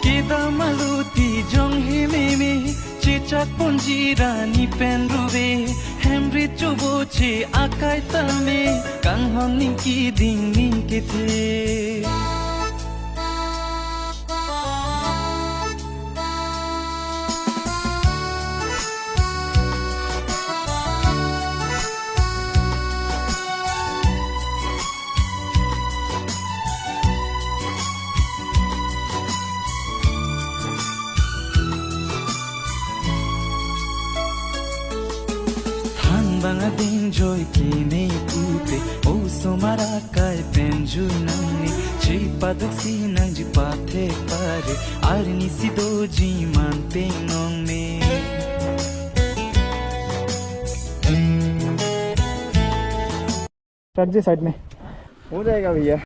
Kita maluti jong himimi Cicak punjirani penrube Hemri chuboche akai tame Kanghon ninki ding ninki the Banga ding joy kine pupe o somara kai penju nani chipa duksi nang ji pathe pare arni sido ji mante nong me sir ji side में हो जाएगा भैया